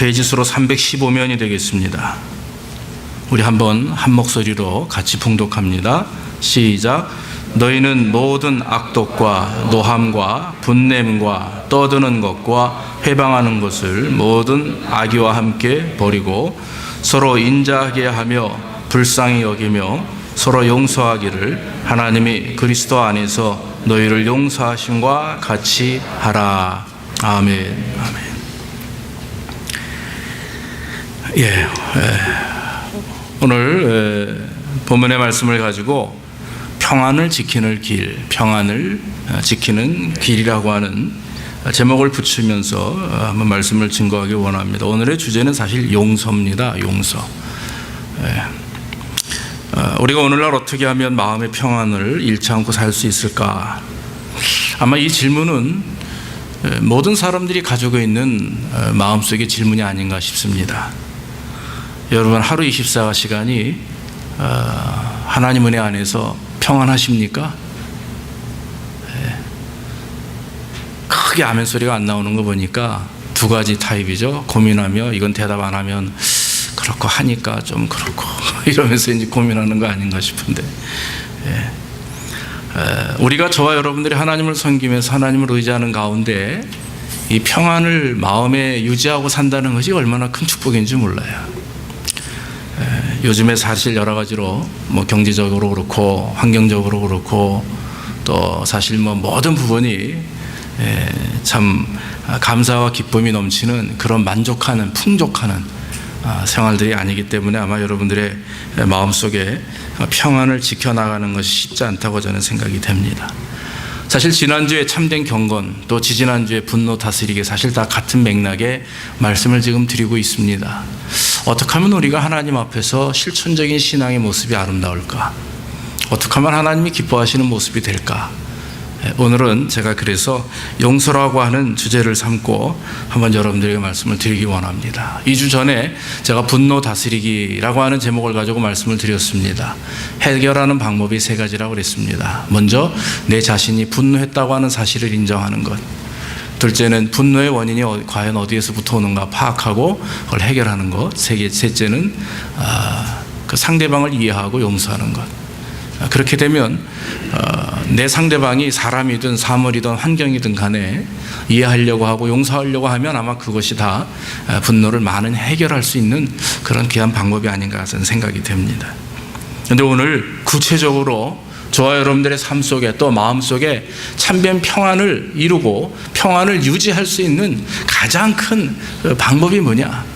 페이지 수로 315면이 되겠습니다. 우리 한번 한 목소리로 같이 봉독합니다. 시작. 너희는 모든 악독과 노함과 분냄과 떠드는 것과 회방하는 것을 모든 악의와 함께 버리고 서로 인자하게 하며 불쌍히 여기며 서로 용서하기를 하나님이 그리스도 안에서 너희를 용서하심과 같이 하라. 아멘. 아멘. 오늘 본문의 말씀을 가지고 평안을 지키는 길, 평안을 지키는 길이라고 하는 제목을 붙이면서 한번 말씀을 증거하기 원합니다. 오늘의 주제는 사실 용서입니다. 용서. 우리가 오늘날 어떻게 하면 마음의 평안을 잃지 않고 살 수 있을까? 아마 이 질문은 모든 사람들이 가지고 있는 마음속의 질문이 아닌가 싶습니다. 여러분, 하루 24시간이 하나님 은혜 안에서 평안하십니까? 크게 아멘 소리가 안 나오는 거 보니까 두 가지 타입이죠. 고민하며 이건 대답 안 하면 그렇고 하니까 좀 그렇고 이러면서 이제 고민하는 거 아닌가 싶은데, 우리가 저와 여러분들이 하나님을 섬기면서 하나님을 의지하는 가운데 이 평안을 마음에 유지하고 산다는 것이 얼마나 큰 축복인지 몰라요. 요즘에 사실 여러 가지로 뭐 경제적으로 그렇고 환경적으로 그렇고 또 사실 뭐 모든 부분이 참 감사와 기쁨이 넘치는 그런 만족하는 풍족하는 생활들이 아니기 때문에 아마 여러분들의 마음속에 평안을 지켜나가는 것이 쉽지 않다고 저는 생각이 됩니다. 사실 지난주에 참된 경건, 또 지지난주에 분노 다스리기, 사실 다 같은 맥락의 말씀을 지금 드리고 있습니다. 어떻게 하면 우리가 하나님 앞에서 실천적인 신앙의 모습이 아름다울까? 어떻게 하면 하나님이 기뻐하시는 모습이 될까? 오늘은 제가 그래서 용서라고 하는 주제를 삼고 한번 여러분들에게 말씀을 드리기 원합니다. 2주 전에 제가 분노 다스리기라고 하는 제목을 가지고 말씀을 드렸습니다. 해결하는 방법이 세 가지라고 그랬습니다. 먼저 내 자신이 분노했다고 하는 사실을 인정하는 것. 둘째는 분노의 원인이 과연 어디에서부터 오는가 파악하고 그걸 해결하는 것. 셋째는 그 상대방을 이해하고 용서하는 것. 그렇게 되면 내 상대방이 사람이든 사물이든 환경이든 간에 이해하려고 하고 용서하려고 하면 아마 그것이 다 분노를 많은 해결할 수 있는 그런 귀한 방법이 아닌가 저는 생각이 됩니다. 그런데 오늘 구체적으로 저와 여러분들의 삶 속에 또 마음 속에 참된 평안을 이루고 평안을 유지할 수 있는 가장 큰 방법이 뭐냐?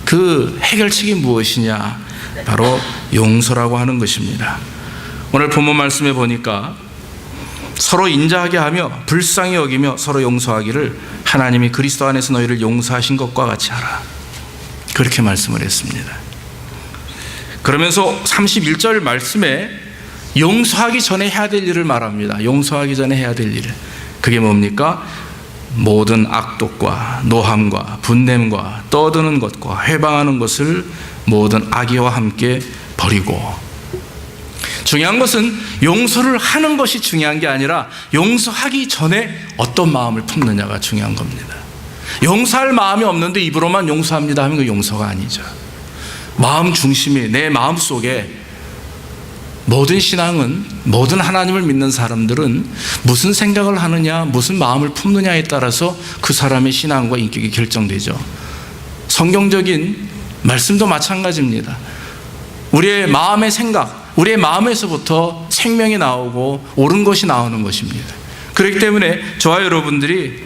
그 해결책이 무엇이냐? 바로 용서라고 하는 것입니다. 오늘 본문 말씀에 보니까 서로 인자하게 하며 불쌍히 여기며 서로 용서하기를 하나님이 그리스도 안에서 너희를 용서하신 것과 같이 하라. 그렇게 말씀을 했습니다. 그러면서 31절 말씀에 용서하기 전에 해야 될 일을 말합니다. 용서하기 전에 해야 될 일을. 그게 뭡니까? 모든 악독과 노함과 분냄과 떠드는 것과 회방하는 것을 모든 악의와 함께 버리고. 중요한 것은 용서를 하는 것이 중요한 게 아니라 용서하기 전에 어떤 마음을 품느냐가 중요한 겁니다. 용서할 마음이 없는데 입으로만 용서합니다 하면 그 용서가 아니죠. 마음 중심이, 내 마음 속에 모든 신앙은, 모든 하나님을 믿는 사람들은 무슨 생각을 하느냐, 무슨 마음을 품느냐에 따라서 그 사람의 신앙과 인격이 결정되죠. 성경적인 말씀도 마찬가지입니다. 우리의 마음의 생각, 우리의 마음에서부터 생명이 나오고 옳은 것이 나오는 것입니다. 그렇기 때문에 저와 여러분들이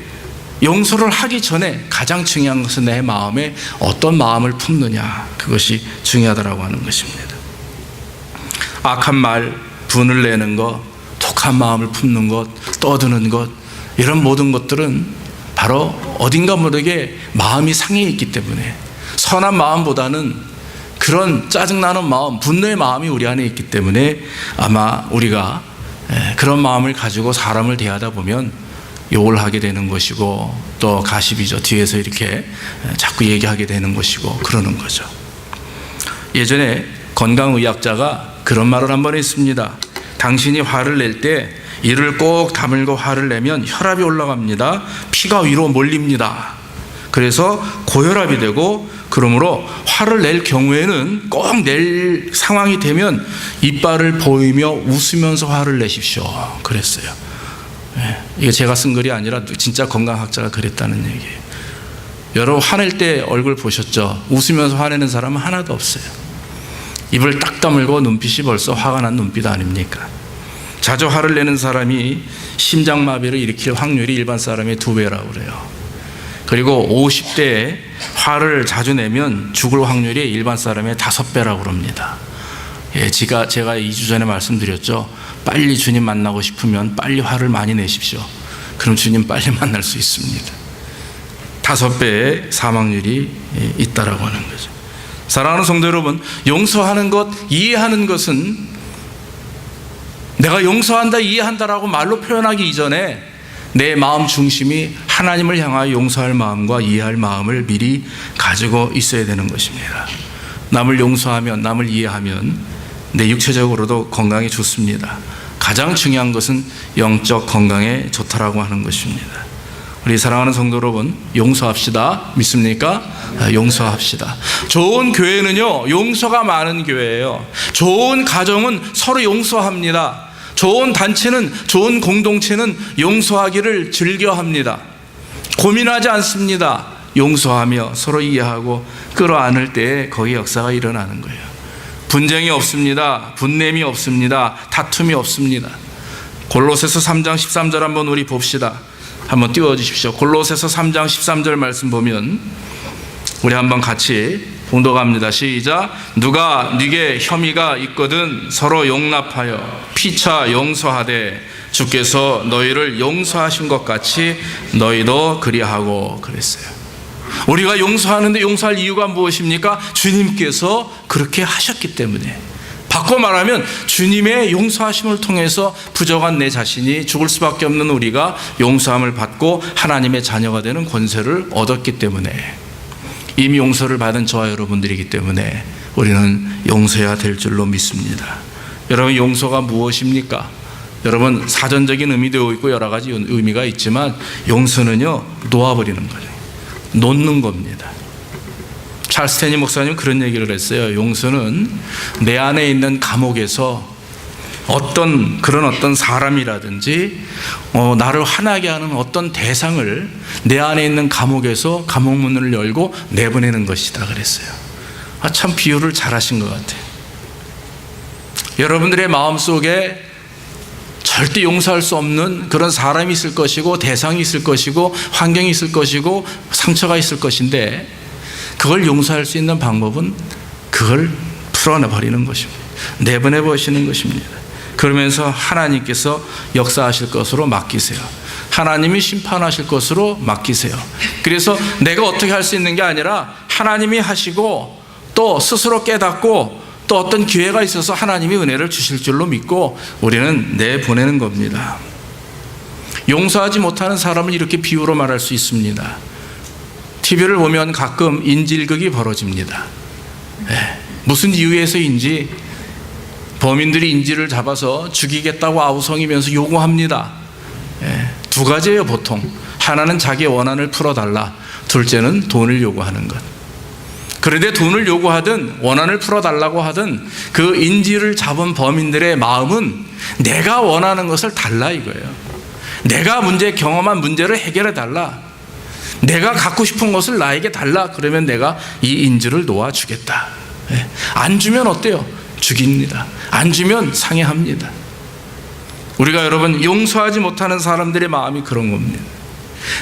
용서를 하기 전에 가장 중요한 것은 내 마음에 어떤 마음을 품느냐, 그것이 중요하다고 하는 것입니다. 악한 말, 분을 내는 것, 독한 마음을 품는 것, 떠드는 것, 이런 모든 것들은 바로 어딘가 모르게 마음이 상해 있기 때문에 선한 마음보다는 그런 짜증나는 마음, 분노의 마음이 우리 안에 있기 때문에 아마 우리가 그런 마음을 가지고 사람을 대하다 보면 욕을 하게 되는 것이고 또 가십이죠. 뒤에서 이렇게 자꾸 얘기하게 되는 것이고 그러는 거죠. 예전에 건강의학자가 그런 말을 한번 했습니다. 당신이 화를 낼 때 이를 꼭 다물고 화를 내면 혈압이 올라갑니다. 피가 위로 몰립니다. 그래서 고혈압이 되고, 그러므로 화를 낼 경우에는 꼭 낼 상황이 되면 이빨을 보이며 웃으면서 화를 내십시오. 그랬어요. 이게 제가 쓴 글이 아니라 진짜 건강학자가 그랬다는 얘기예요. 여러분 화낼 때 얼굴 보셨죠? 웃으면서 화내는 사람은 하나도 없어요. 입을 딱 다물고 눈빛이 벌써 화가 난 눈빛 아닙니까? 자주 화를 내는 사람이 심장마비를 일으킬 확률이 일반 사람의 2배라고 그래요. 그리고 50대에 화를 자주 내면 죽을 확률이 일반 사람의 5배라고 그럽니다. 제가 2주 전에 말씀드렸죠. 빨리 주님 만나고 싶으면 빨리 화를 많이 내십시오. 그럼 주님 빨리 만날 수 있습니다. 5배의 사망률이 있다라고 하는 거죠. 사랑하는 성도 여러분, 용서하는 것, 이해하는 것은 내가 용서한다, 이해한다라고 말로 표현하기 이전에 내 마음 중심이 하나님을 향하여 용서할 마음과 이해할 마음을 미리 가지고 있어야 되는 것입니다. 남을 용서하면, 남을 이해하면 내 육체적으로도 건강에 좋습니다. 가장 중요한 것은 영적 건강에 좋다라고 하는 것입니다. 우리 사랑하는 성도 여러분, 용서합시다. 믿습니까? 용서합시다. 좋은 교회는요, 용서가 많은 교회예요. 좋은 가정은 서로 용서합니다. 좋은 단체는, 좋은 공동체는 용서하기를 즐겨합니다. 고민하지 않습니다. 용서하며 서로 이해하고 끌어안을 때 거기 역사가 일어나는 거예요. 분쟁이 없습니다. 분냄이 없습니다. 다툼이 없습니다. 골로새서 3장 13절 한번 우리 봅시다. 한번 띄워주십시오. 골로새서 3장 13절 말씀 보면 우리 한번 같이 봉독합니다. 시작. 누가 네게 혐의가 있거든 서로 용납하여 피차 용서하되 주께서 너희를 용서하신 것 같이 너희도 그리하고 그랬어요. 우리가 용서하는데 용서할 이유가 무엇입니까? 주님께서 그렇게 하셨기 때문에. 바꿔 말하면 주님의 용서하심을 통해서 부족한 내 자신이 죽을 수밖에 없는 우리가 용서함을 받고 하나님의 자녀가 되는 권세를 얻었기 때문에, 이미 용서를 받은 저와 여러분들이기 때문에 우리는 용서해야 될 줄로 믿습니다. 여러분, 용서가 무엇입니까? 여러분, 사전적인 의미도 있고 여러 가지 의미가 있지만 용서는요, 놓아버리는 거예요. 놓는 겁니다. 찰스 스탠리 목사님 그런 얘기를 했어요. 용서는 내 안에 있는 감옥에서 어떤 사람이라든지 나를 화나게 하는 어떤 대상을 내 안에 있는 감옥에서 감옥 문을 열고 내보내는 것이다 그랬어요. 참 비유를 잘하신 것 같아요. 여러분들의 마음속에 절대 용서할 수 없는 그런 사람이 있을 것이고, 대상이 있을 것이고, 환경이 있을 것이고, 상처가 있을 것인데, 그걸 용서할 수 있는 방법은 그걸 풀어내버리는 것입니다. 내보내버리시는 것입니다. 그러면서 하나님께서 역사하실 것으로 맡기세요. 하나님이 심판하실 것으로 맡기세요. 그래서 내가 어떻게 할 수 있는 게 아니라 하나님이 하시고, 또 스스로 깨닫고 또 어떤 기회가 있어서 하나님이 은혜를 주실 줄로 믿고 우리는 내보내는 겁니다. 용서하지 못하는 사람을 이렇게 비유로 말할 수 있습니다. TV를 보면 가끔 인질극이 벌어집니다. 무슨 이유에서인지 범인들이 인질을 잡아서 죽이겠다고 아우성이면서 요구합니다. 2가지예요 보통. 하나는 자기의 원한을 풀어달라, 둘째는 돈을 요구하는 것. 그런데 돈을 요구하든 원한을 풀어달라고 하든 그 인질을 잡은 범인들의 마음은 내가 원하는 것을 달라 이거예요. 내가 경험한 문제를 해결해 달라. 내가 갖고 싶은 것을 나에게 달라. 그러면 내가 이 인질을 놓아주겠다. 안 주면 어때요? 죽입니다. 안 주면 상해합니다. 우리가 여러분 용서하지 못하는 사람들의 마음이 그런 겁니다.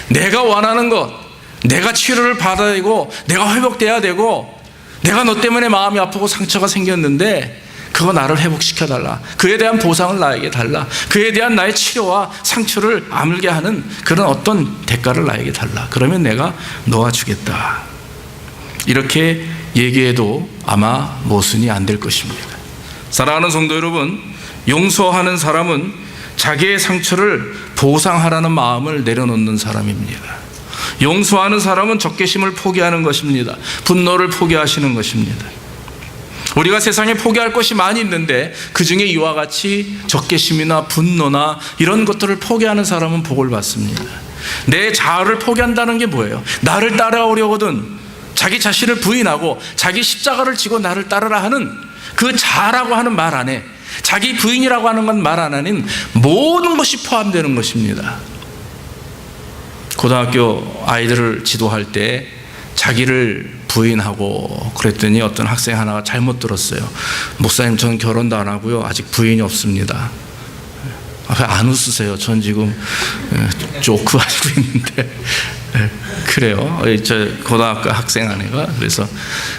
내가 원하는 것, 내가 치료를 받아야 되고, 내가 회복돼야 되고, 내가 너 때문에 마음이 아프고 상처가 생겼는데 그거 나를 회복시켜달라. 그에 대한 보상을 나에게 달라. 그에 대한 나의 치료와 상처를 아물게 하는 그런 어떤 대가를 나에게 달라. 그러면 내가 놓아주겠다. 이렇게 얘기해도 아마 모순이 안 될 것입니다. 사랑하는 성도 여러분, 용서하는 사람은 자기의 상처를 보상하라는 마음을 내려놓는 사람입니다. 용서하는 사람은 적개심을 포기하는 것입니다. 분노를 포기하시는 것입니다. 우리가 세상에 포기할 것이 많이 있는데 그 중에 이와 같이 적개심이나 분노나 이런 것들을 포기하는 사람은 복을 받습니다. 내 자아를 포기한다는 게 뭐예요? 나를 따라오려거든 자기 자신을 부인하고 자기 십자가를 지고 나를 따르라 하는 그 자아라고 하는 말 안에 자기 부인이라고 하는 건 말 안 하는 모든 것이 포함되는 것입니다. 고등학교 아이들을 지도할 때 자기를 부인하고 그랬더니 어떤 학생 하나가 잘못 들었어요. 목사님, 전 결혼도 안 하고요, 아직 부인이 없습니다. 안 웃으세요. 전 지금 조크 하시고 있는데. 그래요. 저 고등학교 학생 아내가. 그래서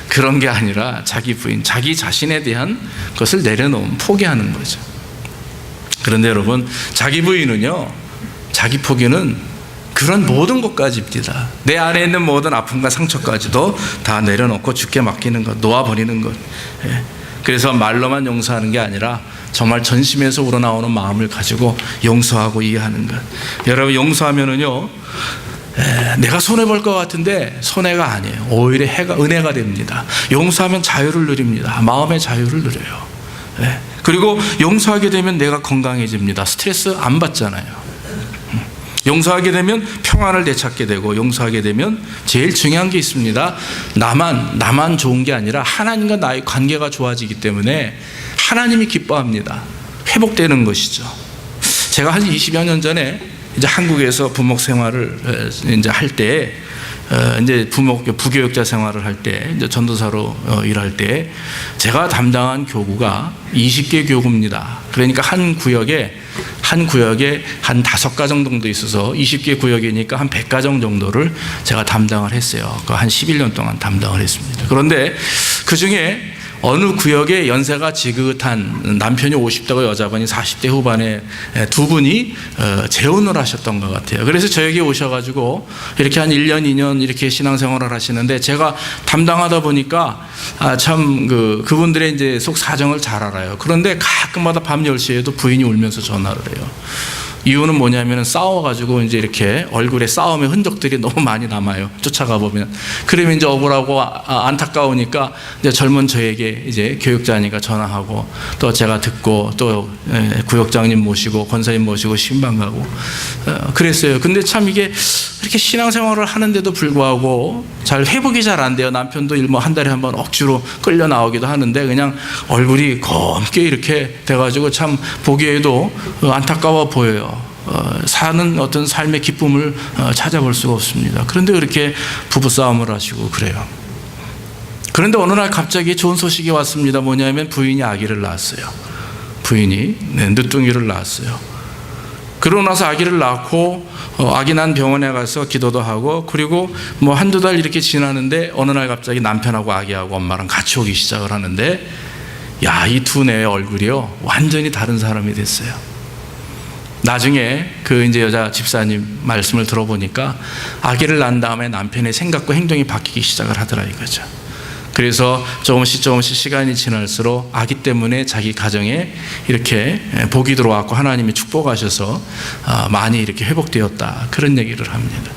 그런 게 아니라 자기 부인, 자기 자신에 대한 것을 내려놓으면 포기하는 거죠. 그런데 여러분, 자기 부인은요, 자기 포기는 그런 모든 것까지입니다. 내 안에 있는 모든 아픔과 상처까지도 다 내려놓고 주께 맡기는 것, 놓아버리는 것. 그래서 말로만 용서하는 게 아니라 정말 전심에서 우러나오는 마음을 가지고 용서하고 이해하는 것. 여러분, 용서하면은요, 내가 손해볼 것 같은데 손해가 아니에요. 오히려 은혜가 됩니다. 용서하면 자유를 누립니다. 마음의 자유를 누려요. 그리고 용서하게 되면 내가 건강해집니다. 스트레스 안 받잖아요. 용서하게 되면 평안을 되찾게 되고, 용서하게 되면 제일 중요한 게 있습니다. 나만 좋은 게 아니라 하나님과 나의 관계가 좋아지기 때문에 하나님이 기뻐합니다. 회복되는 것이죠. 제가 한 20여 년 전에 이제 한국에서 부목 생활을 이제 할 때, 이제 부교육자 생활을 할 때, 이제 전도사로 일할 때, 제가 담당한 교구가 20개 교구입니다. 그러니까 한 구역에 한 5가정 정도 있어서 20개 구역이니까 한 100가정 정도를 제가 담당을 했어요. 한 11년 동안 담당을 했습니다. 그런데 그 중에 어느 구역에 연세가 지긋한 남편이 50대고 여자분이 40대 후반에 두 분이 재혼을 하셨던 것 같아요. 그래서 저에게 오셔가지고 이렇게 한 1년, 2년 이렇게 신앙생활을 하시는데, 제가 담당하다 보니까 참 그분들의 이제 속 사정을 잘 알아요. 그런데 가끔마다 밤 10시에도 부인이 울면서 전화를 해요. 이유는 뭐냐면 싸워가지고 이제 이렇게 얼굴에 싸움의 흔적들이 너무 많이 남아요. 쫓아가 보면. 그러면 이제 억울하고 안타까우니까 이제 젊은 저에게 이제 교육자니까 전화하고, 또 제가 듣고, 또 구역장님 모시고 권사님 모시고 신방 가고 그랬어요. 근데 참 이게 이렇게 신앙생활을 하는데도 불구하고 잘 회복이 잘 안 돼요. 남편도 한 달에 한 번 억지로 끌려 나오기도 하는데 그냥 얼굴이 검게 이렇게 돼가지고 참 보기에도 안타까워 보여요. 사는 어떤 삶의 기쁨을 찾아볼 수가 없습니다. 그런데 그렇게 부부싸움을 하시고 그래요. 그런데 어느 날 갑자기 좋은 소식이 왔습니다. 뭐냐면 부인이 아기를 낳았어요. 부인이 늦둥이를 낳았어요. 그러고 나서 아기를 낳고 아기 난 병원에 가서 기도도 하고, 그리고 뭐 한두 달 이렇게 지나는데 어느 날 갑자기 남편하고 아기하고 엄마랑 같이 오기 시작을 하는데, 야, 이 두 애의 얼굴이요 완전히 다른 사람이 됐어요. 나중에 이제 여자 집사님 말씀을 들어보니까 아기를 낳은 다음에 남편의 생각과 행동이 바뀌기 시작을 하더라 이거죠. 그래서 조금씩 시간이 지날수록 아기 때문에 자기 가정에 이렇게 복이 들어왔고 하나님이 축복하셔서 많이 이렇게 회복되었다, 그런 얘기를 합니다.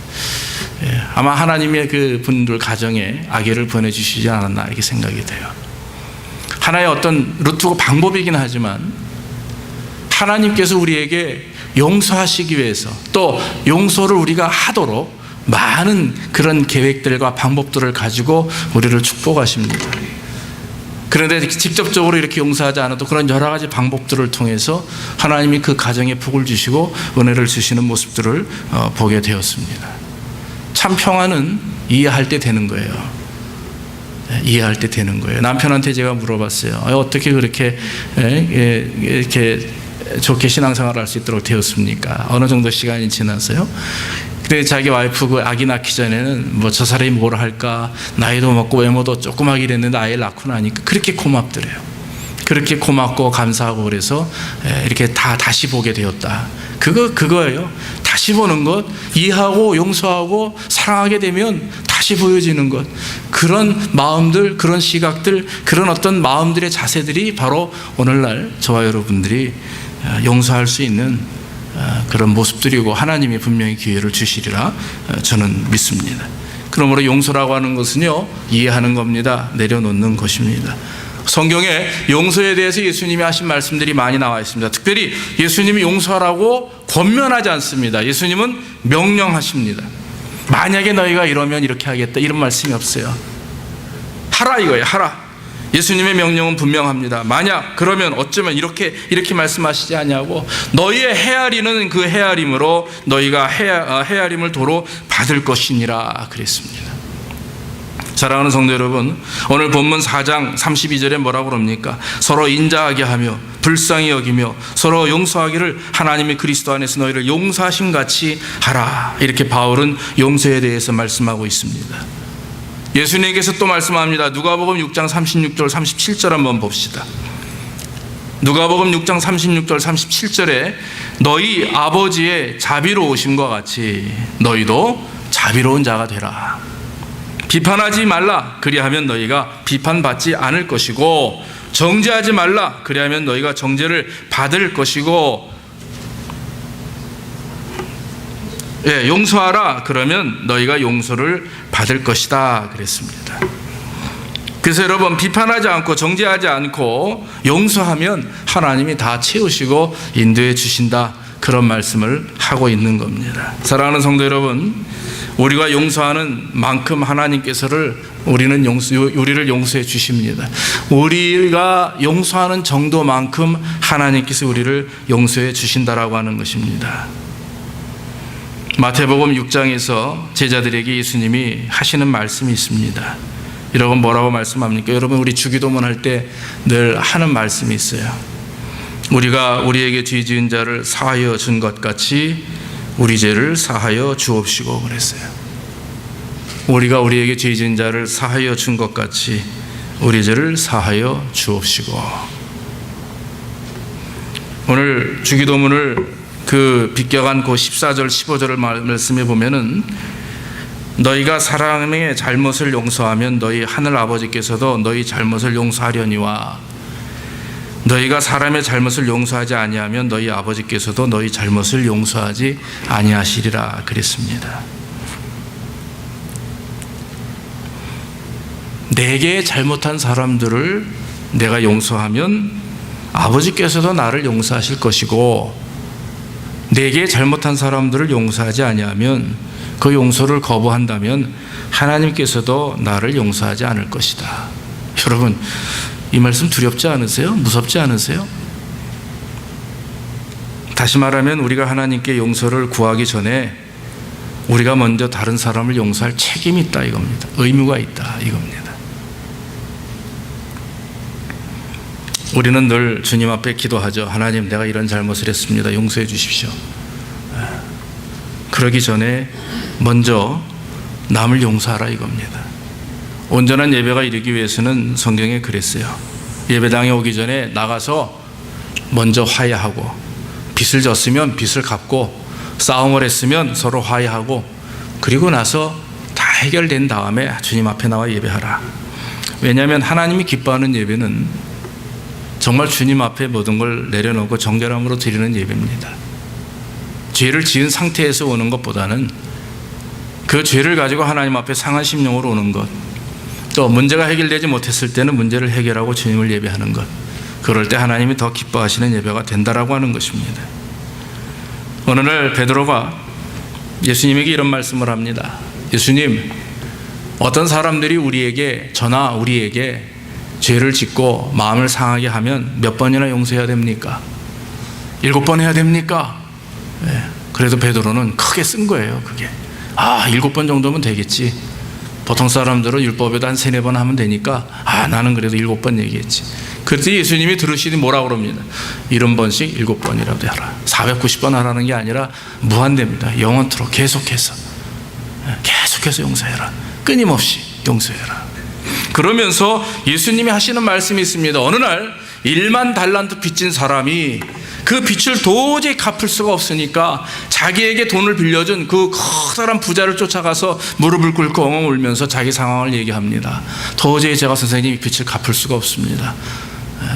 아마 하나님의 그 분들 가정에 아기를 보내주시지 않았나 이렇게 생각이 돼요. 하나의 어떤 루트고 방법이긴 하지만 하나님께서 우리에게 용서하시기 위해서, 또 용서를 우리가 하도록 많은 그런 계획들과 방법들을 가지고 우리를 축복하십니다. 그런데 직접적으로 이렇게 용서하지 않아도 그런 여러 가지 방법들을 통해서 하나님이 그 가정에 복을 주시고 은혜를 주시는 모습들을 보게 되었습니다. 참 평안은 이해할 때 되는 거예요. 이해할 때 되는 거예요. 남편한테 제가 물어봤어요. 어떻게 그렇게 이렇게 좋게 신앙생활을 할 수 있도록 되었습니까? 어느 정도 시간이 지나서요. 근데 자기 와이프 그 아기 낳기 전에는 뭐 저 사람이 뭘 할까, 나이도 먹고 외모도 조그맣게 이랬는데 아이를 낳고 나니까 그렇게 고맙더래요. 그렇게 고맙고 감사하고 그래서 이렇게 다시 보게 되었다. 그거예요. 다시 보는 것, 이해하고 용서하고 사랑하게 되면 다시 보여지는 것. 그런 마음들, 그런 시각들, 그런 어떤 마음들의 자세들이 바로 오늘날 저와 여러분들이 용서할 수 있는 그런 모습들이고, 하나님이 분명히 기회를 주시리라 저는 믿습니다. 그러므로 용서라고 하는 것은요, 이해하는 겁니다. 내려놓는 것입니다. 성경에 용서에 대해서 예수님이 하신 말씀들이 많이 나와 있습니다. 특별히 예수님이 용서하라고 권면하지 않습니다. 예수님은 명령하십니다. 만약에 너희가 이러면 이렇게 하겠다, 이런 말씀이 없어요. 하라 이거예요. 하라. 예수님의 명령은 분명합니다. 만약 그러면 어쩌면 이렇게 말씀하시지 않냐고, 너희의 헤아리는 그 헤아림으로 너희가 헤아림을 도로 받을 것이니라 그랬습니다. 사랑하는 성도 여러분, 오늘 본문 4장 32절에 뭐라고 그럽니까? 서로 인자하게 하며 불쌍히 여기며 서로 용서하기를 하나님이 그리스도 안에서 너희를 용서하신 같이 하라. 이렇게 바울은 용서에 대해서 말씀하고 있습니다. 예수님께서 또 말씀합니다. 누가복음 6장 36절 37절 한번 봅시다. 누가복음 6장 36절 37절에 너희 아버지의 자비로우심과 같이 너희도 자비로운 자가 되라. 비판하지 말라. 그리하면 너희가 비판받지 않을 것이고, 정죄하지 말라. 그리하면 너희가 정죄를 받을 것이고, 용서하라. 그러면 너희가 용서를 받을 것이다 그랬습니다. 그래서 여러분, 비판하지 않고 정죄하지 않고 용서하면 하나님이 다 채우시고 인도해 주신다, 그런 말씀을 하고 있는 겁니다. 사랑하는 성도 여러분, 우리가 용서하는 만큼 하나님께서를 우리를 용서해 주십니다. 우리가 용서하는 정도만큼 하나님께서 우리를 용서해 주신다라고 하는 것입니다. 마태복음 6장에서 제자들에게 예수님이 하시는 말씀이 있습니다. 여러분, 뭐라고 말씀합니까? 여러분, 우리 주기도문 할 때 늘 하는 말씀이 있어요. 우리가 우리에게 죄 지은 자를 사하여 준 것 같이 우리 죄를 사하여 주옵시고 그랬어요. 우리가 우리에게 죄 지은 자를 사하여 준 것 같이 우리 죄를 사하여 주옵시고. 오늘 주기도문을 비껴간 그 14절 15절을 말씀해 보면은, 너희가 사람의 잘못을 용서하면 너희 하늘 아버지께서도 너희 잘못을 용서하려니와 너희가 사람의 잘못을 용서하지 아니하면 너희 아버지께서도 너희 잘못을 용서하지 아니하시리라 그랬습니다. 내게 잘못한 사람들을 내가 용서하면 아버지께서도 나를 용서하실 것이고, 내게 잘못한 사람들을 용서하지 아니하면, 그 용서를 거부한다면 하나님께서도 나를 용서하지 않을 것이다. 여러분, 이 말씀 두렵지 않으세요? 무섭지 않으세요? 다시 말하면 우리가 하나님께 용서를 구하기 전에 우리가 먼저 다른 사람을 용서할 책임이 있다 이겁니다. 의무가 있다 이겁니다. 우리는 늘 주님 앞에 기도하죠. 하나님, 내가 이런 잘못을 했습니다. 용서해 주십시오. 그러기 전에 먼저 남을 용서하라 이겁니다. 온전한 예배가 이루기 위해서는 성경에 그랬어요. 예배당에 오기 전에 나가서 먼저 화해하고, 빚을 졌으면 빚을 갚고, 싸움을 했으면 서로 화해하고, 그리고 나서 다 해결된 다음에 주님 앞에 나와 예배하라. 왜냐하면 하나님이 기뻐하는 예배는 정말 주님 앞에 모든 걸 내려놓고 정결함으로 드리는 예배입니다. 죄를 지은 상태에서 오는 것보다는 그 죄를 가지고 하나님 앞에 상한 심령으로 오는 것, 또 문제가 해결되지 못했을 때는 문제를 해결하고 주님을 예배하는 것, 그럴 때 하나님이 더 기뻐하시는 예배가 된다라고 하는 것입니다. 어느 날 베드로가 예수님에게 이런 말씀을 합니다. 예수님, 어떤 사람들이 우리에게 죄를 짓고 마음을 상하게 하면 몇 번이나 용서해야 됩니까? 7번 해야 됩니까? 네. 그래도 베드로는 크게 쓴 거예요. 그게 7번 정도면 되겠지. 보통 사람들은 율법에도 한 3-4번 하면 되니까 나는 그래도 7번 얘기했지. 그래서 예수님이 들으시니 뭐라고 그럽니다. 70번씩 7번이라도 하라. 490번 하라는 게 아니라 무한대입니다. 영원토록 계속해서 용서해라. 끊임없이 용서해라. 그러면서 예수님이 하시는 말씀이 있습니다. 어느 날 1만 달란트 빚진 사람이 그 빚을 도저히 갚을 수가 없으니까 자기에게 돈을 빌려준 그 커다란 부자를 쫓아가서 무릎을 꿇고 엉엉 울면서 자기 상황을 얘기합니다. 도저히 제가 선생님 이 빚을 갚을 수가 없습니다.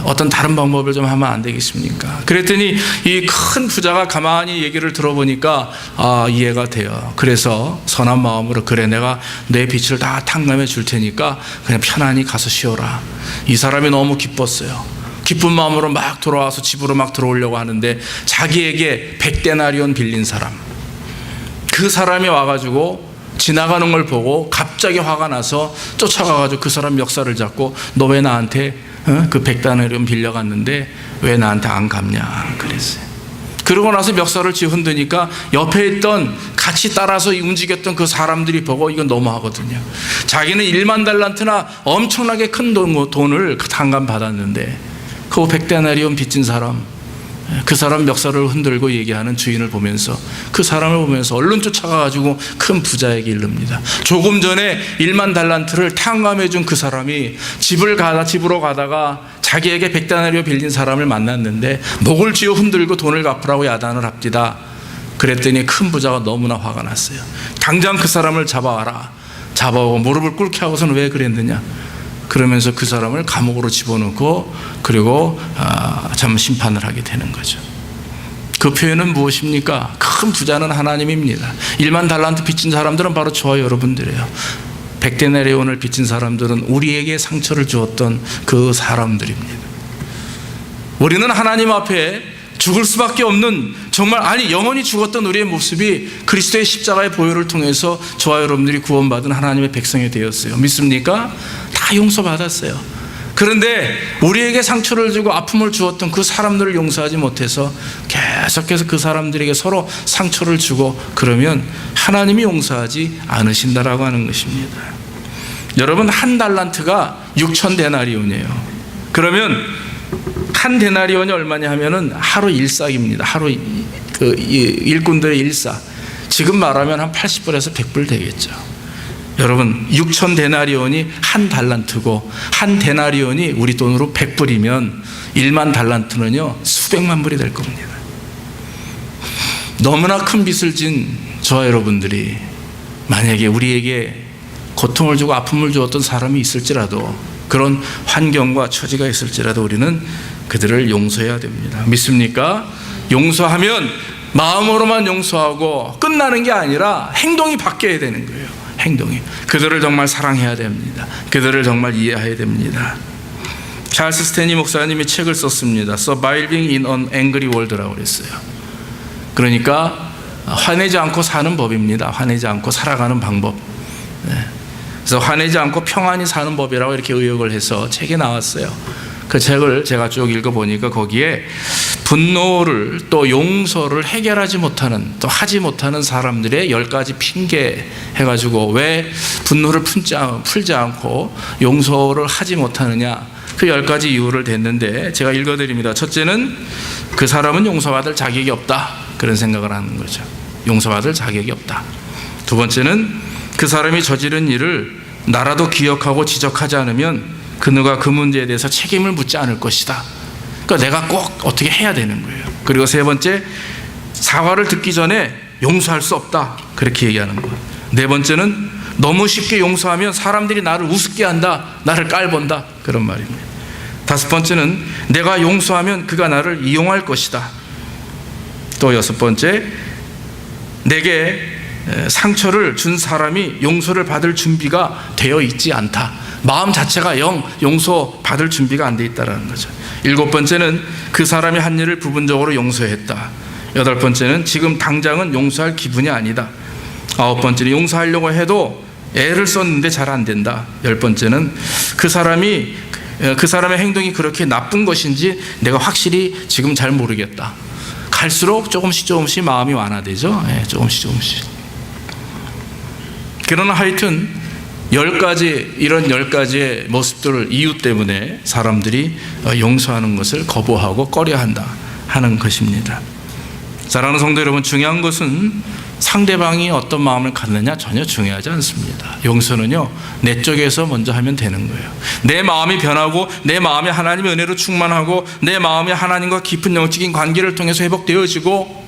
어떤 다른 방법을 좀 하면 안 되겠습니까? 그랬더니 이 큰 부자가 가만히 얘기를 들어보니까 이해가 돼요. 그래서 선한 마음으로, 그래, 내가 내 빚을 다 탕감해 줄 테니까 그냥 편안히 가서 쉬어라. 이 사람이 너무 기뻤어요. 기쁜 마음으로 막 돌아와서 집으로 막 들어오려고 하는데 자기에게 100데나리온 빌린 사람, 그 사람이 와가지고 지나가는 걸 보고 갑자기 화가 나서 쫓아가가지고 그 사람 멱살을 잡고 너 왜 나한테 그 100데나리온 빌려갔는데 왜 나한테 안 갚냐 그랬어요. 그러고 나서 멱살을 흔드니까 옆에 있던 같이 따라서 움직였던 그 사람들이 보고 이건 너무하거든요. 자기는 1만 달란트나 엄청나게 큰 돈을 탕감 받았는데 그 100데나리온 빚진 사람, 그 사람 멱살을 흔들고 얘기하는 주인을 보면서 그 사람을 보면서 얼른 쫓아가가지고 큰 부자에게 이릅니다. 조금 전에 1만 달란트를 탕감해 준 그 사람이 집으로 가다가 자기에게 100데나리온 빌린 사람을 만났는데 목을 쥐어 흔들고 돈을 갚으라고 야단을 합디다. 그랬더니 큰 부자가 너무나 화가 났어요. 당장 그 사람을 잡아와라. 잡아오고 무릎을 꿇게 하고서는 왜 그랬느냐. 그러면서 그 사람을 감옥으로 집어넣고 그리고 참 심판을 하게 되는 거죠. 그 표현은 무엇입니까? 큰 부자는 하나님입니다. 1만 달란트 빚진 사람들은 바로 저와 여러분들이에요. 100데나리온을 빚진 사람들은 우리에게 상처를 주었던 그 사람들입니다. 우리는 하나님 앞에 죽을 수밖에 없는, 정말 영원히 죽었던 우리의 모습이 그리스도의 십자가의 보혈을 통해서 저와 여러분들이 구원받은 하나님의 백성이 되었어요. 믿습니까? 다 용서받았어요. 그런데 우리에게 상처를 주고 아픔을 주었던 그 사람들을 용서하지 못해서 계속해서 그 사람들에게 서로 상처를 주고 그러면 하나님이 용서하지 않으신다라고 하는 것입니다. 여러분, 한 달란트가 6,000데나리온이에요. 그러면 한 데나리온이 얼마냐 하면은 하루 일삭입니다. 하루 그 일꾼들의 일사. 지금 말하면 한 80불에서 100불 되겠죠. 여러분, 6,000데나리온이 한 달란트고 한 데나리온이 우리 돈으로 100불이면 1만 달란트는요 수백만 불이 될 겁니다. 너무나 큰 빚을 진 저와 여러분들이 만약에 우리에게 고통을 주고 아픔을 주었던 사람이 있을지라도, 그런 환경과 처지가 있을지라도 우리는 그들을 용서해야 됩니다. 믿습니까? 용서하면 마음으로만 용서하고 끝나는 게 아니라 행동이 바뀌어야 되는 거예요. 행동이. 그들을 정말 사랑해야 됩니다. 그들을 정말 이해해야 됩니다. 찰스 스탠리 목사님이 책을 썼습니다. Surviving in an Angry World라고 그랬어요. 그러니까 화내지 않고 사는 법입니다. 화내지 않고 살아가는 방법. 그래서 화내지 않고 평안히 사는 법이라고 이렇게 의역을 해서 책이 나왔어요. 그 책을 제가 쭉 읽어보니까 거기에 분노를 또 용서를 해결하지 못하는, 또 하지 못하는 사람들의 10가지 핑계 해가지고 왜 분노를 풀지 않고 용서를 하지 못하느냐, 그 10가지 이유를 댔는데 제가 읽어드립니다. 첫째는 그 사람은 용서받을 자격이 없다, 그런 생각을 하는 거죠. 용서받을 자격이 없다. 두 번째는 그 사람이 저지른 일을 나라도 기억하고 지적하지 않으면 그누가 그 문제에 대해서 책임을 묻지 않을 것이다. 그러니까 내가 꼭 어떻게 해야 되는 거예요. 그리고 세 번째, 사과를 듣기 전에 용서할 수 없다, 그렇게 얘기하는 거예요. 네 번째는 너무 쉽게 용서하면 사람들이 나를 우습게 한다, 나를 깔본다, 그런 말입니다. 다섯 번째는 내가 용서하면 그가 나를 이용할 것이다. 또 여섯 번째, 내게 상처를 준 사람이 용서를 받을 준비가 되어 있지 않다. 마음 자체가 용서받을 준비가 안 돼 있다는 거죠. 일곱 번째는 그 사람이 한 일을 부분적으로 용서했다. 여덟 번째는 지금 당장은 용서할 기분이 아니다. 아홉 번째는 용서하려고 해도 애를 썼는데 잘 안 된다. 열 번째는 그 사람의 행동이 그렇게 나쁜 것인지 내가 확실히 지금 잘 모르겠다. 갈수록 조금씩 마음이 완화되죠. 조금씩. 그러나 하여튼 10가지, 이런 10가지의 모습들을 이유 때문에 사람들이 용서하는 것을 거부하고 꺼려한다 하는 것입니다. 사랑하는 성도 여러분, 중요한 것은 상대방이 어떤 마음을 갖느냐 전혀 중요하지 않습니다. 용서는요, 내 쪽에서 먼저 하면 되는 거예요. 내 마음이 변하고 내 마음이 하나님의 은혜로 충만하고 내 마음이 하나님과 깊은 영적인 관계를 통해서 회복되어지고,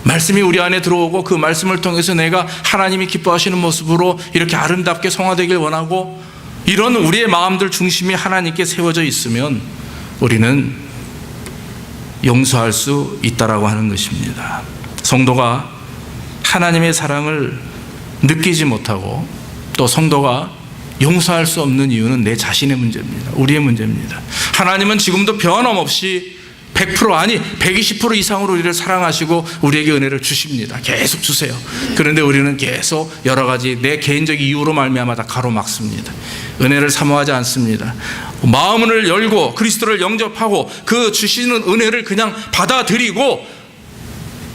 말씀이 우리 안에 들어오고 그 말씀을 통해서 내가 하나님이 기뻐하시는 모습으로 이렇게 아름답게 성화되길 원하고, 이런 우리의 마음들 중심이 하나님께 세워져 있으면 우리는 용서할 수 있다라고 하는 것입니다. 성도가 하나님의 사랑을 느끼지 못하고 또 성도가 용서할 수 없는 이유는 내 자신의 문제입니다. 우리의 문제입니다. 하나님은 지금도 변함없이 100% 아니 120% 이상으로 우리를 사랑하시고 우리에게 은혜를 주십니다. 계속 주세요. 그런데 우리는 계속 여러 가지 내 개인적 이유로 말미암아 다 가로막습니다. 은혜를 사모하지 않습니다. 마음을 열고 그리스도를 영접하고 그 주시는 은혜를 그냥 받아들이고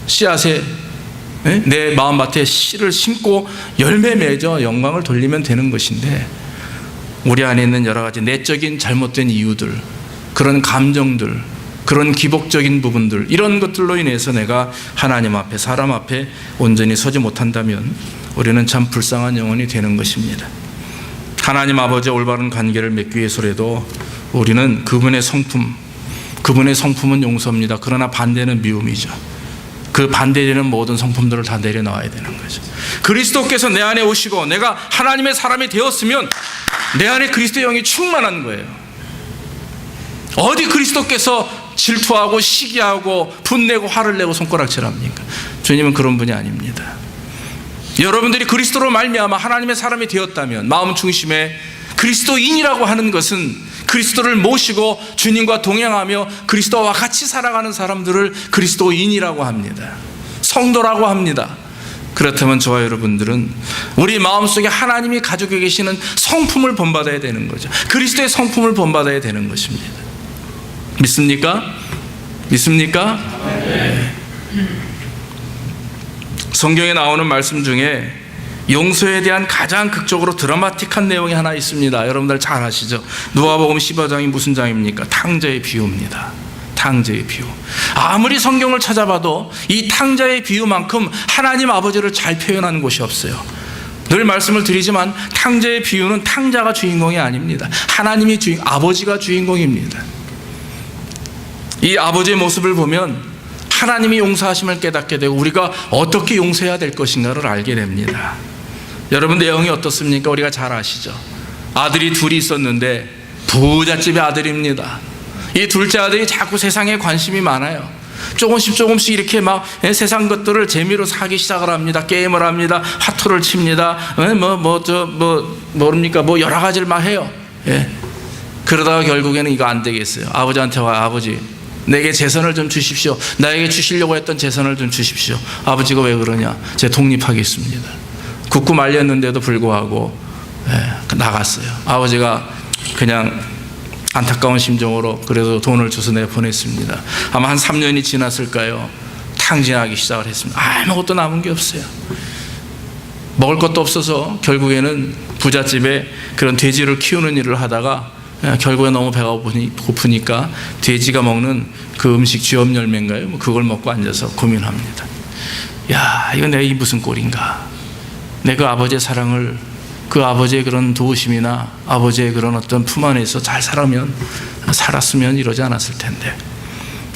씨앗에 내 마음밭에 씨를 심고 열매 맺어 영광을 돌리면 되는 것인데, 우리 안에 있는 여러 가지 내적인 잘못된 이유들, 그런 감정들, 그런 기복적인 부분들, 이런 것들로 인해서 내가 하나님 앞에 사람 앞에 온전히 서지 못한다면 우리는 참 불쌍한 영혼이 되는 것입니다. 하나님 아버지와 올바른 관계를 맺기 위해서라도 우리는 그분의 성품은 용서입니다. 그러나 반대는 미움이죠. 그 반대되는 모든 성품들을 다 내려놔야 되는 거죠. 그리스도께서 내 안에 오시고 내가 하나님의 사람이 되었으면 내 안에 그리스도의 영이 충만한 거예요. 어디 그리스도께서 질투하고 시기하고 분내고 화를 내고 손가락질합니까? 주님은 그런 분이 아닙니다. 여러분들이 그리스도로 말미암아 하나님의 사람이 되었다면 마음 중심에 그리스도인이라고 하는 것은 그리스도를 모시고 주님과 동행하며 그리스도와 같이 살아가는 사람들을 그리스도인이라고 합니다. 성도라고 합니다. 그렇다면 저와 여러분들은 우리 마음속에 하나님이 가지고 계시는 성품을 본받아야 되는 거죠. 그리스도의 성품을 본받아야 되는 것입니다. 믿습니까? 믿습니까? 네. 성경에 나오는 말씀 중에 용서에 대한 가장 극적으로 드라마틱한 내용이 하나 있습니다. 여러분들 잘 아시죠? 누가복음 15장이 무슨 장입니까? 탕자의 비유입니다. 탕자의 비유. 아무리 성경을 찾아봐도 이 탕자의 비유만큼 하나님 아버지를 잘 표현하는 곳이 없어요. 늘 말씀을 드리지만 탕자의 비유는 탕자가 주인공이 아닙니다. 하나님이 아버지가 주인공입니다. 이 아버지의 모습을 보면 하나님이 용서하심을 깨닫게 되고 우리가 어떻게 용서해야 될 것인가를 알게 됩니다. 여러분, 내용이 어떻습니까? 우리가 잘 아시죠? 아들이 둘이 있었는데 부잣집의 아들입니다. 이 둘째 아들이 자꾸 세상에 관심이 많아요. 조금씩 이렇게 막 세상 것들을 재미로 사기 시작을 합니다. 게임을 합니다. 화투를 칩니다. 뭐 여러 가지를 막 해요. 예. 그러다가 결국에는 이거 안 되겠어요. 아버지한테 와요. 아버지, 내게 재산을 좀 주십시오. 나에게 주시려고 했던 재산을 좀 주십시오. 아버지가 왜 그러냐? 제가 독립하겠습니다. 굳고 말렸는데도 불구하고 나갔어요. 아버지가 그냥 안타까운 심정으로 그래도 돈을 줘서 내보냈습니다. 아마 한 3년이 지났을까요? 탕진하기 시작을 했습니다. 아무것도 남은 게 없어요. 먹을 것도 없어서 결국에는 부잣집에 그런 돼지를 키우는 일을 하다가 결국에 너무 배가 고프니까 돼지가 먹는 그 음식 쥐업 열매인가요? 그걸 먹고 앉아서 고민합니다. 야, 이거 내가 이 무슨 꼴인가? 내 그 아버지의 사랑을, 그 아버지의 그런 도우심이나 아버지의 그런 어떤 품 안에서 잘 살았으면 이러지 않았을 텐데.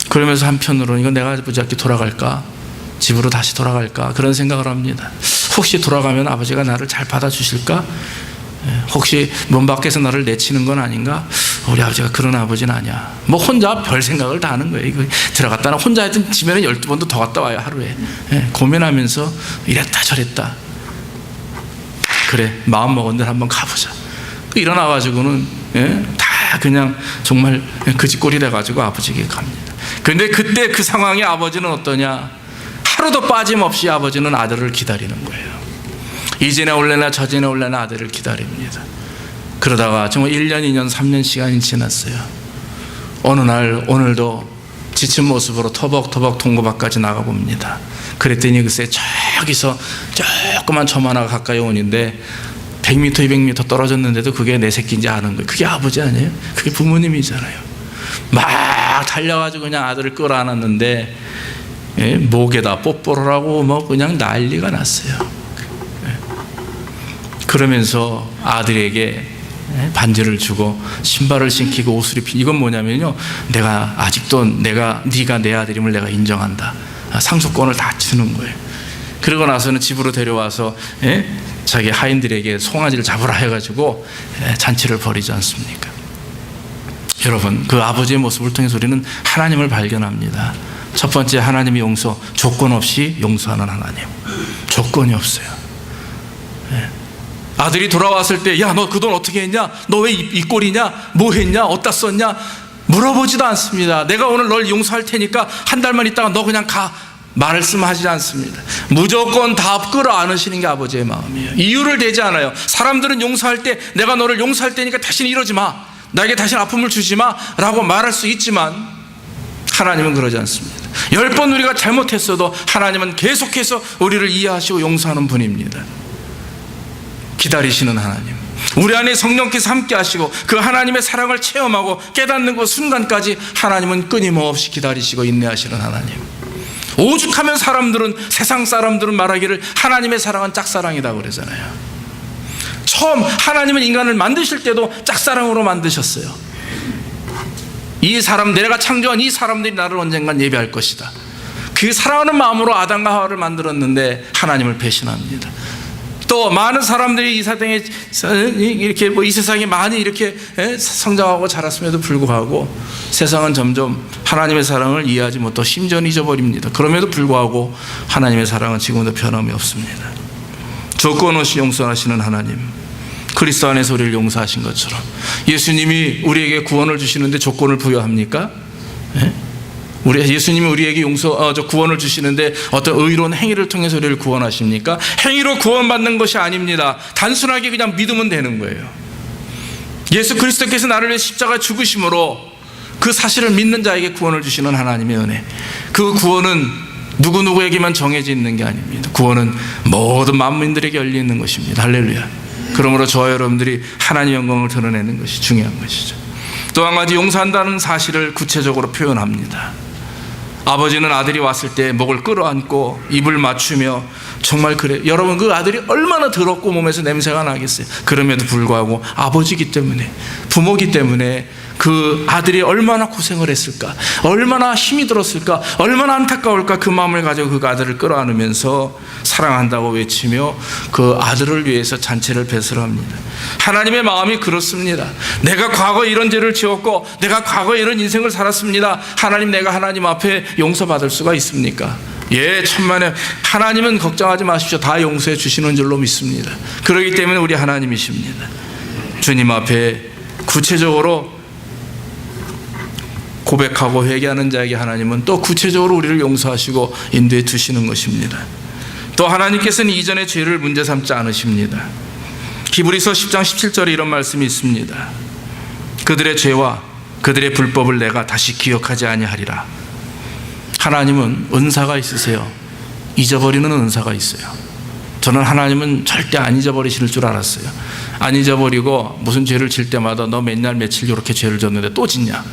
그러면서 한편으로는 이거 내가 부잣집 돌아갈까? 집으로 다시 돌아갈까? 그런 생각을 합니다. 혹시 돌아가면 아버지가 나를 잘 받아주실까? 혹시 문 밖에서 나를 내치는 건 아닌가? 우리 아버지가 그런 아버지는 아니야. 뭐 혼자 별 생각을 다 하는 거예요. 이거 들어갔다 혼자 하여튼 집에는 12번도 더 갔다 와요, 하루에. 고민하면서 이랬다 저랬다. 그래, 마음 먹은 대로 한번 가보자. 일어나가지고는 다 그냥 정말 그짓꼴이 돼가지고 아버지에게 갑니다. 그런데 그때 그 상황에 아버지는 어떠냐? 하루도 빠짐없이 아버지는 아들을 기다리는 거예요. 이제나 올래나 저제나 올래나 아들을 기다립니다. 그러다가 정말 1년, 2년, 3년 시간이 지났어요. 어느 날 오늘도 지친 모습으로 터벅터벅 동고밭까지 나가봅니다. 그랬더니 글쎄 저기서 조그만 점 하나가 가까이 오는데 100m, 200m 떨어졌는데도 그게 내 새끼인지 아는 거예요. 그게 아버지 아니에요? 그게 부모님이잖아요. 막 달려가지고 그냥 아들을 끌어안았는데 목에다 뽀뽀를 하고 뭐 그냥 난리가 났어요. 그러면서 아들에게 반지를 주고 신발을 신기고 옷을 입힌, 이건 뭐냐면요, 내가 아직도 네가 내 아들임을 내가 인정한다. 상속권을 다 주는 거예요. 그러고 나서는 집으로 데려와서 자기 하인들에게 송아지를 잡으라 해가지고 잔치를 벌이지 않습니까? 여러분, 그 아버지의 모습을 통해서 우리는 하나님을 발견합니다. 첫 번째, 하나님의 용서, 조건 없이 용서하는 하나님. 조건이 없어요. 아들이 돌아왔을 때 야, 너 그 돈 어떻게 했냐? 너 왜 이 꼴이냐? 뭐 했냐? 어디다 썼냐? 물어보지도 않습니다. 내가 오늘 널 용서할 테니까 한 달만 있다가 너 그냥 가. 말씀하지 않습니다. 무조건 다 끌어안으시는 게 아버지의 마음이에요. 이유를 대지 않아요. 사람들은 용서할 때 내가 너를 용서할 테니까 다시 이러지 마, 나에게 다시 아픔을 주지 마 라고 말할 수 있지만 하나님은 그러지 않습니다. 10번 우리가 잘못했어도 하나님은 계속해서 우리를 이해하시고 용서하는 분입니다. 기다리시는 하나님, 우리 안에 성령께서 함께 하시고 그 하나님의 사랑을 체험하고 깨닫는 그 순간까지 하나님은 끊임없이 기다리시고 인내하시는 하나님. 오죽하면 세상 사람들은 말하기를 하나님의 사랑은 짝사랑이다 그러잖아요. 처음 하나님은 인간을 만드실 때도 짝사랑으로 만드셨어요. 내가 창조한 이 사람들이 나를 언젠간 예배할 것이다. 그 사랑하는 마음으로 아담과 하와를 만들었는데 하나님을 배신합니다. 또 많은 사람들이 이 세상에 이렇게 이 세상에 많이 이렇게 성장하고 자랐음에도 불구하고 세상은 점점 하나님의 사랑을 이해하지 못하고 심지어 잊어버립니다. 그럼에도 불구하고 하나님의 사랑은 지금도 변함이 없습니다. 조건 없이 용서하시는 하나님, 그리스도 안에서 우리를 용서하신 것처럼 예수님이 우리에게 구원을 주시는데 조건을 부여합니까? 예수님이 우리에게 구원을 주시는데 어떤 의로운 행위를 통해서 우리를 구원하십니까? 행위로 구원받는 것이 아닙니다. 단순하게 그냥 믿으면 되는 거예요. 예수 그리스도께서 나를 위해 십자가 죽으심으로 그 사실을 믿는 자에게 구원을 주시는 하나님의 은혜, 그 구원은 누구에게만 정해져 있는 게 아닙니다. 구원은 모든 만민들에게 열려 있는 것입니다. 할렐루야. 그러므로 저와 여러분들이 하나님의 영광을 드러내는 것이 중요한 것이죠. 또 한 가지, 용서한다는 사실을 구체적으로 표현합니다. 아버지는 아들이 왔을 때 목을 끌어안고 입을 맞추며, 정말 그래, 여러분 그 아들이 얼마나 더럽고 몸에서 냄새가 나겠어요. 그럼에도 불구하고 아버지기 때문에, 부모기 때문에 그 아들이 얼마나 고생을 했을까, 얼마나 힘이 들었을까, 얼마나 안타까울까, 그 마음을 가지고 그 아들을 끌어안으면서 사랑한다고 외치며 그 아들을 위해서 잔치를 배설합니다. 하나님의 마음이 그렇습니다. 내가 과거에 이런 죄를 지었고 내가 과거에 이런 인생을 살았습니다. 하나님, 내가 하나님 앞에 용서받을 수가 있습니까? 예, 천만에. 하나님은 걱정하지 마십시오. 다 용서해 주시는 줄로 믿습니다. 그렇기 때문에 우리 하나님이십니다. 주님 앞에 구체적으로 고백하고 회개하는 자에게 하나님은 또 구체적으로 우리를 용서하시고 인도해 주시는 것입니다. 또 하나님께서는 이전의 죄를 문제 삼지 않으십니다. 히브리서 10장 17절에 이런 말씀이 있습니다. 그들의 죄와 그들의 불법을 내가 다시 기억하지 아니하리라. 하나님은 은사가 있으세요. 잊어버리는 은사가 있어요. 저는 하나님은 절대 안 잊어버리실 줄 알았어요. 안 잊어버리고 무슨 죄를 질 때마다 너 맨날 며칠 이렇게 죄를 졌는데 또 짓냐,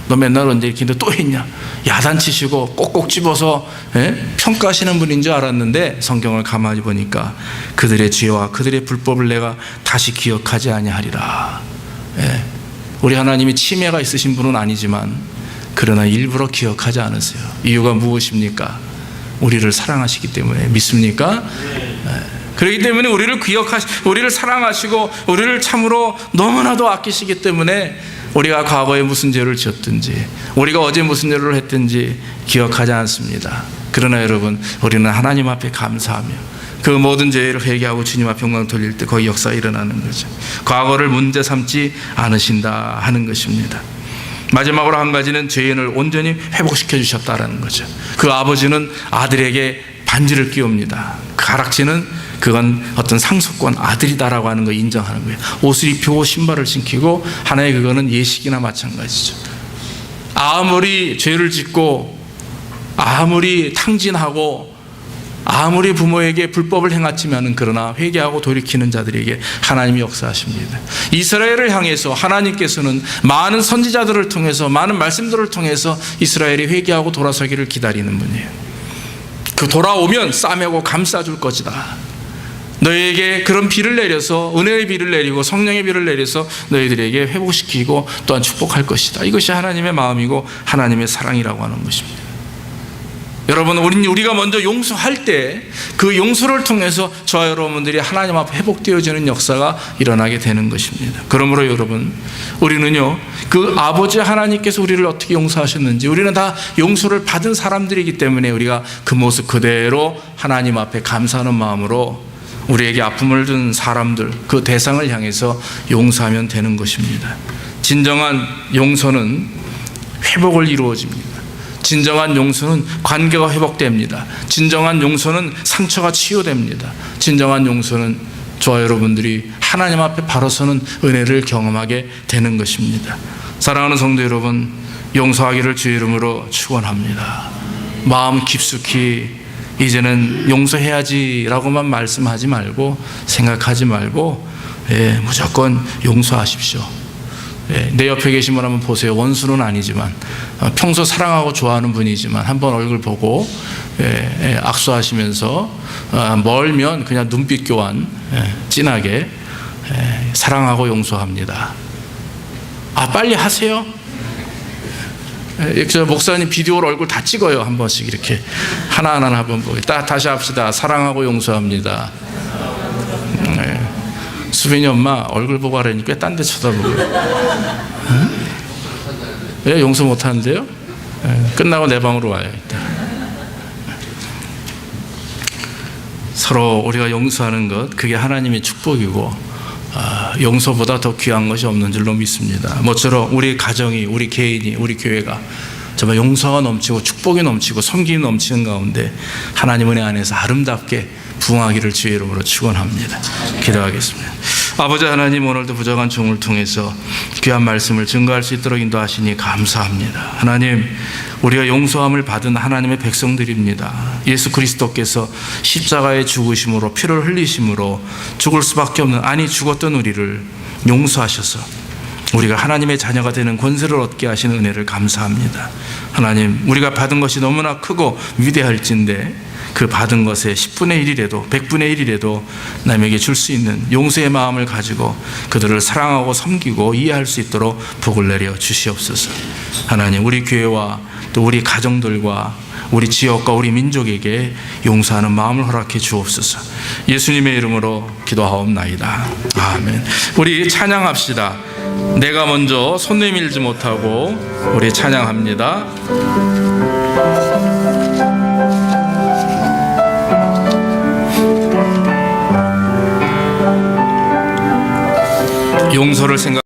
너 맨날 언제 이렇게 또 했냐, 야단치시고 꼭꼭 집어서 평가하시는 분인 줄 알았는데 성경을 가만히 보니까 그들의 죄와 그들의 불법을 내가 다시 기억하지 아니하리라. 우리 하나님이 치매가 있으신 분은 아니지만 그러나 일부러 기억하지 않으세요. 이유가 무엇입니까? 우리를 사랑하시기 때문에. 믿습니까? 그렇기 때문에 우리를 사랑하시고 우리를 참으로 너무나도 아끼시기 때문에 우리가 과거에 무슨 죄를 지었든지 우리가 어제 무슨 죄를 했든지 기억하지 않습니다. 그러나 여러분, 우리는 하나님 앞에 감사하며 그 모든 죄를 회개하고 주님 앞에 영광 돌릴 때 거기 역사가 일어나는 거죠. 과거를 문제 삼지 않으신다 하는 것입니다. 마지막으로 한 가지는 죄인을 온전히 회복시켜 주셨다라는 거죠. 그 아버지는 아들에게 반지를 끼웁니다. 그 가락지는 그건 어떤 상속권, 아들이다라고 하는 거 인정하는 거예요. 옷을 입히고 신발을 신기고, 하나의 그거는 예식이나 마찬가지죠. 아무리 죄를 짓고 아무리 탕진하고 아무리 부모에게 불법을 행했지만은 그러나 회개하고 돌이키는 자들에게 하나님이 역사하십니다. 이스라엘을 향해서 하나님께서는 많은 선지자들을 통해서, 많은 말씀들을 통해서 이스라엘이 회개하고 돌아서기를 기다리는 분이에요. 그 돌아오면 싸매고 감싸줄 것이다. 너희에게 그런 비를 내려서, 은혜의 비를 내리고 성령의 비를 내려서 너희들에게 회복시키고 또한 축복할 것이다. 이것이 하나님의 마음이고 하나님의 사랑이라고 하는 것입니다. 여러분, 우리가 먼저 용서할 때 그 용서를 통해서 저와 여러분들이 하나님 앞에 회복되어지는 역사가 일어나게 되는 것입니다. 그러므로 여러분, 우리는요, 그 아버지 하나님께서 우리를 어떻게 용서하셨는지, 우리는 다 용서를 받은 사람들이기 때문에 우리가 그 모습 그대로 하나님 앞에 감사하는 마음으로 우리에게 아픔을 준 사람들, 그 대상을 향해서 용서하면 되는 것입니다. 진정한 용서는 회복을 이루어집니다. 진정한 용서는 관계가 회복됩니다. 진정한 용서는 상처가 치유됩니다. 진정한 용서는 저와 여러분들이 하나님 앞에 바로 서는 은혜를 경험하게 되는 것입니다. 사랑하는 성도 여러분, 용서하기를 주의 이름으로 축원합니다. 마음 깊숙이 이제는 용서해야지라고만 말씀하지 말고 생각하지 말고 무조건 용서하십시오. 내 옆에 계신 분 한번 보세요. 원수는 아니지만 평소 사랑하고 좋아하는 분이지만 한번 얼굴 보고 악수하시면서 멀면 그냥 눈빛 교환 진하게 사랑하고 용서합니다. 빨리 하세요. 저 목사님 비디오로 얼굴 다 찍어요. 한 번씩 이렇게 하나하나 한번 보게. 다시 합시다. 사랑하고 용서합니다. 수빈이 엄마 얼굴 보고 하라니까 딴 데 쳐다보고요. 왜 용서 못하는데요? 끝나고 내 방으로 와요. 일단. 서로 우리가 용서하는 것, 그게 하나님의 축복이고 용서보다 더 귀한 것이 없는 줄로 믿습니다. 모처럼 우리 가정이, 우리 개인이, 우리 교회가 정말 용서가 넘치고 축복이 넘치고 섬김이 넘치는 가운데 하나님 은혜 안에서 아름답게 부흥하기를 주의 이름으로 축원합니다. 기도하겠습니다. 아버지 하나님, 오늘도 부족한 종을 통해서 귀한 말씀을 증거할 수 있도록 인도하시니 감사합니다. 하나님, 우리가 용서함을 받은 하나님의 백성들입니다. 예수 그리스도께서 십자가의 죽으심으로, 피를 흘리심으로 죽을 수밖에 없는, 아니 죽었던 우리를 용서하셔서 우리가 하나님의 자녀가 되는 권세를 얻게 하시는 은혜를 감사합니다. 하나님, 우리가 받은 것이 너무나 크고 위대할진데 그 받은 것의 10분의 1이라도 100분의 1이라도 남에게 줄 수 있는 용서의 마음을 가지고 그들을 사랑하고 섬기고 이해할 수 있도록 복을 내려 주시옵소서. 하나님, 우리 교회와 또 우리 가정들과 우리 지역과 우리 민족에게 용서하는 마음을 허락해 주옵소서. 예수님의 이름으로 기도하옵나이다. 아멘. 우리 찬양합시다. 내가 먼저 손 내밀지 못하고 우리 찬양합니다. 용서를 생각